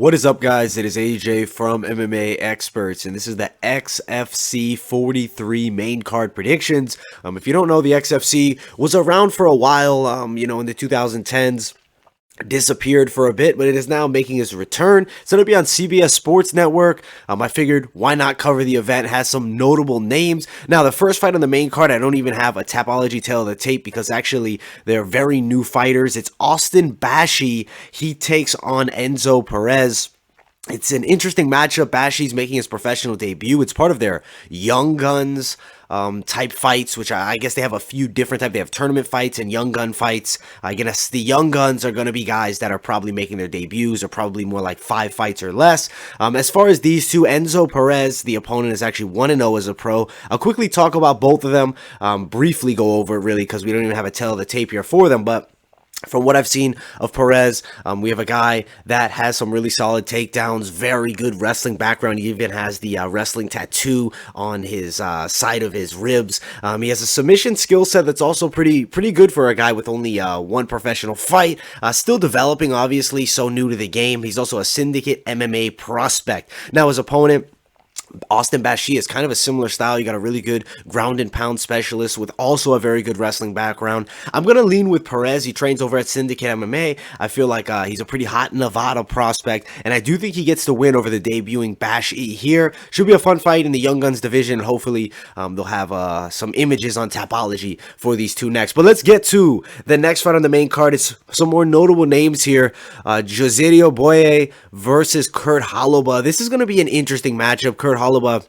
What is up, guys? It is AJ from MMA Experts, and this is the XFC 43 main card predictions. If you don't know, the XFC was around for a while, in the 2010s. Disappeared for a bit, but it is now making its return. It's going to be on CBS Sports Network. I figured, why not cover the event? It has some notable names. Now, the first fight on the main card, I don't even have a Tapology tail of the tape because actually they're very new fighters. It's Austin Bashi. He takes on Enzo Perez. It's an interesting matchup. Bashi's making his professional debut. It's part of their Young Guns type fights, which I guess they have a few different types. They have tournament fights and Young Gun fights. I guess the Young Guns are going to be guys that are probably making their debuts, or probably more like 5 fights or less. As far as these two, Enzo Perez, the opponent, is actually 1-0 as a pro. I'll quickly talk about both of them, briefly go over it really, because we don't even have a tail of the tape here for them, but from what I've seen of Perez, we have a guy that has some really solid takedowns, very good wrestling background. He even has the wrestling tattoo on his side of his ribs. He has a submission skill set that's also pretty good for a guy with only one professional fight. Still developing, obviously, so new to the game. He's also a Syndicate MMA prospect. Now, his opponent, Austin Bashi, is kind of a similar style. You got a really good ground and pound specialist with also a very good wrestling background. I'm going to lean with Perez. He trains over at Syndicate MMA. I feel like he's a pretty hot Nevada prospect, and I do think he gets the win over the debuting Bashi here. Should be a fun fight in the Young Guns division. Hopefully, they'll have some images on Tapology for these two next. But let's get to the next fight on the main card. It's some more notable names here. Josirio Boye versus Kurt Holoba. This is going to be an interesting matchup. Kurt Holoba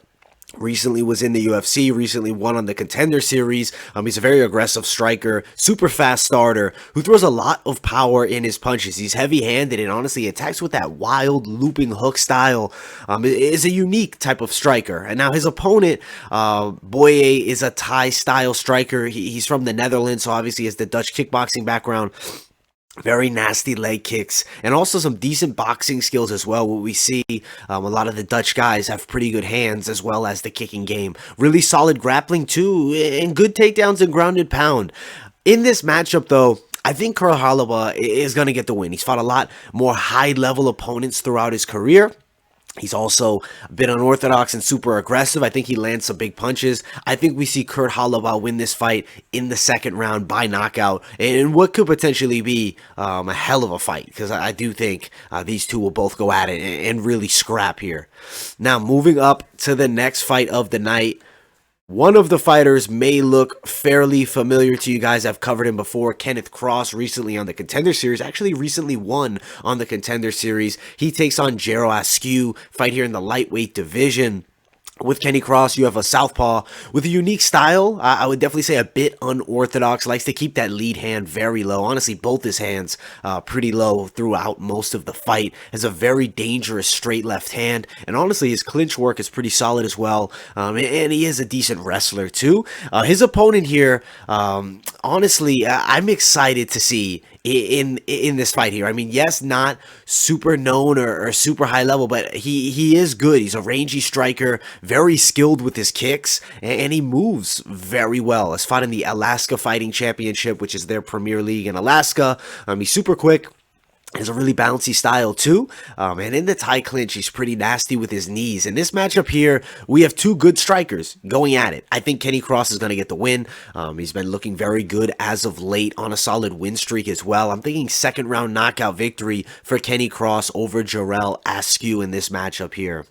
recently was in the UFC, recently won on the Contender Series. He's a very aggressive striker, super fast starter, who throws a lot of power in his punches. He's heavy-handed and honestly attacks with that wild looping hook style. Is a unique type of striker. And now his opponent, Boye, is a Thai-style striker. He's from the Netherlands, so obviously he has the Dutch kickboxing background. Very nasty leg kicks, and also some decent boxing skills as well. What we see, a lot of the Dutch guys have pretty good hands as well as the kicking game. Really solid grappling too, and good takedowns and grounded pound. In this matchup though, I think Kurt Holoba is going to get the win. He's fought a lot more high-level opponents throughout his career. He's also been unorthodox and super aggressive. I think he lands some big punches. I think we see Kurt Holoba win this fight in the second round by knockout, and what could potentially be a hell of a fight, because I do think these two will both go at it and really scrap here. Now, moving up to the next fight of the night. One of the fighters may look fairly familiar to you guys. I've covered him before. Kenneth Cross, recently on the Contender Series. Actually recently won on the Contender Series. He takes on Askew. Fight here in the lightweight division. With Kenny Cross, you have a southpaw with a unique style. I would definitely say a bit unorthodox. Likes to keep that lead hand very low. Honestly, both his hands pretty low throughout most of the fight. Has a very dangerous straight left hand. And honestly, his clinch work is pretty solid as well. And he is a decent wrestler too. His opponent here, honestly, I'm excited to see in this fight here. I mean, yes, not super known or super high level, but he is good. He's a rangy striker, very skilled with his kicks, and he moves very well. Has fought in the Alaska Fighting Championship, which is their premier league in Alaska. He's super quick. Has a really bouncy style too, and in the Thai clinch, he's pretty nasty with his knees. In this matchup here, we have two good strikers going at it. I think Kenny Cross is going to get the win. He's been looking very good as of late, on a solid win streak as well. I'm thinking second round knockout victory for Kenny Cross over Askew in this matchup here.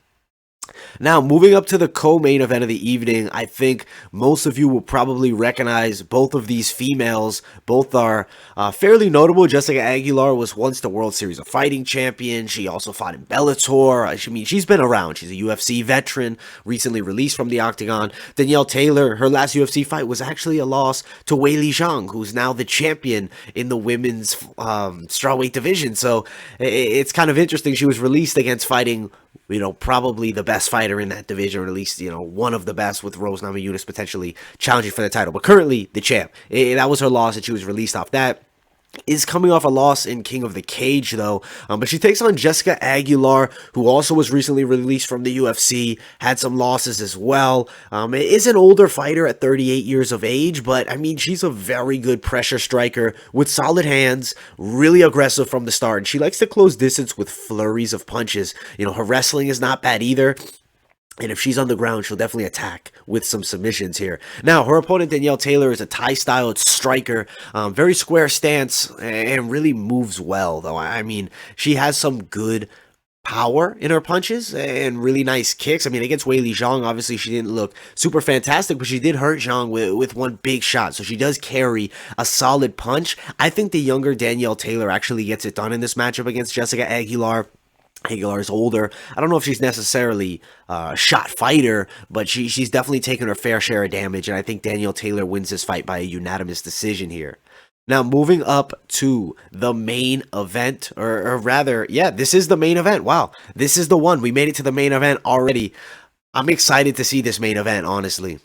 Now, moving up to the co-main event of the evening, I think most of you will probably recognize both of these females. Both are fairly notable. Jessica Aguilar was once the World Series of Fighting champion. She also fought in Bellator. I mean, she's been around. She's a UFC veteran, recently released from the Octagon. Danielle Taylor, her last UFC fight was actually a loss to Weili Zhang, who's now the champion in the women's strawweight division. So it's kind of interesting. She was released against fighting, probably the best fighter in that division, or at least, one of the best, with Rose Namajunas potentially challenging for the title. But currently, the champ. That was her loss, and she was released off that. is coming off a loss in King of the Cage, though. But she takes on Jessica Aguilar, who also was recently released from the UFC, had some losses as well. Is an older fighter at 38 years of age, but I mean, she's a very good pressure striker with solid hands, really aggressive from the start, and she likes to close distance with flurries of punches. You know, her wrestling is not bad either. And if she's on the ground, she'll definitely attack with some submissions here. Now, her opponent, Danielle Taylor, is a Thai-styled striker, very square stance, and really moves well, though. I mean, she has some good power in her punches and really nice kicks. I mean, against Weili Zhang, obviously she didn't look super fantastic, but she did hurt Zhang with one big shot. So she does carry a solid punch. I think the younger Danielle Taylor actually gets it done in this matchup against Jessica Aguilar. Aguilar is older. I don't know if she's necessarily a shot fighter, but she's definitely taken her fair share of damage, and I think Danielle Taylor wins this fight by a unanimous decision here. Now, moving up to the main event, or rather, yeah, this is the main event. Wow, this is the one. We made it to the main event already. I'm excited to see this main event, honestly.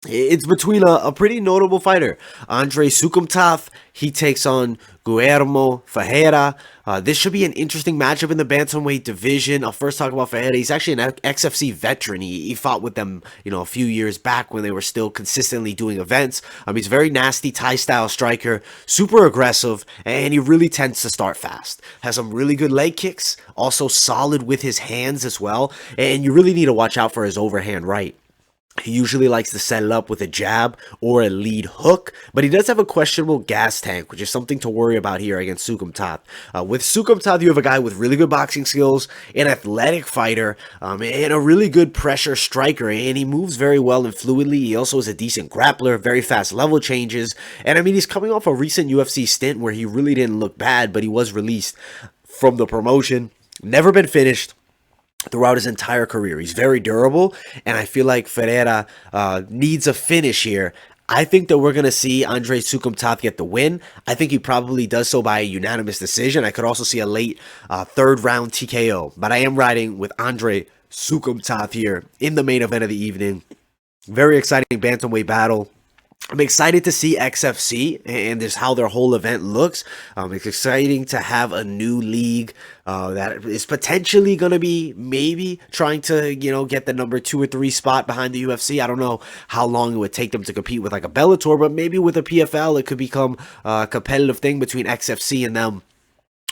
It's between a pretty notable fighter, Andre Soukhamthath. He takes on Guermo Ferreira. This should be an interesting matchup in the bantamweight division. I'll first talk about Ferreira. He's actually an XFC veteran. He fought with them, you know, a few years back when they were still consistently doing events. He's a very nasty Thai-style striker, super aggressive, and he really tends to start fast. Has some really good leg kicks, also solid with his hands as well, and you really need to watch out for his overhand right. He usually likes to set it up with a jab or a lead hook, but he does have a questionable gas tank, which is something to worry about here against Soukhamthath. With Soukhamthath, you have a guy with really good boxing skills, an athletic fighter, and a really good pressure striker, and he moves very well and fluidly. He also is a decent grappler, very fast level changes, and I mean, he's coming off a recent UFC stint where he really didn't look bad, but he was released from the promotion, never been finished throughout his entire career. He's very durable, and I feel like Ferreira needs a finish here. I think that we're going to see Andre Soukhamthath get the win. I think he probably does so by a unanimous decision. I could also see a late third round TKO, but I am riding with Andre Soukhamthath here in the main event of the evening. Very exciting bantamweight battle. I'm excited to see XFC and just how their whole event looks. It's exciting to have a new league that is potentially going to be maybe trying to, you know, get the number 2 or 3 spot behind the UFC. I don't know how long it would take them to compete with like a Bellator, but maybe with a PFL, it could become a competitive thing between XFC and them.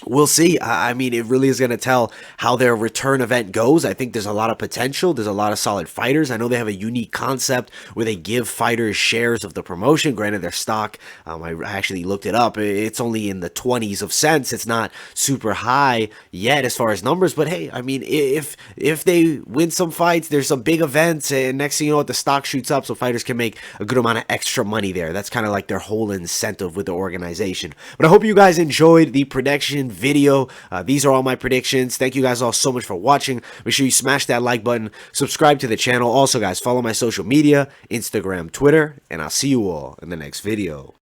We'll see. I mean, it really is going to tell how their return event goes. I think there's a lot of potential. There's a lot of solid fighters. I know they have a unique concept where they give fighters shares of the promotion. Granted, their stock, I actually looked it up. It's only in the 20s of cents. It's not super high yet as far as numbers. But hey, I mean, if they win some fights, there's some big events, and next thing you know, the stock shoots up, so fighters can make a good amount of extra money there. That's kind of like their whole incentive with the organization. But I hope you guys enjoyed the prediction video. These are all my predictions. Thank you guys all so much for watching. Make sure you smash that like button, subscribe to the channel. Also, guys, follow my social media, Instagram, Twitter, and I'll see you all in the next video.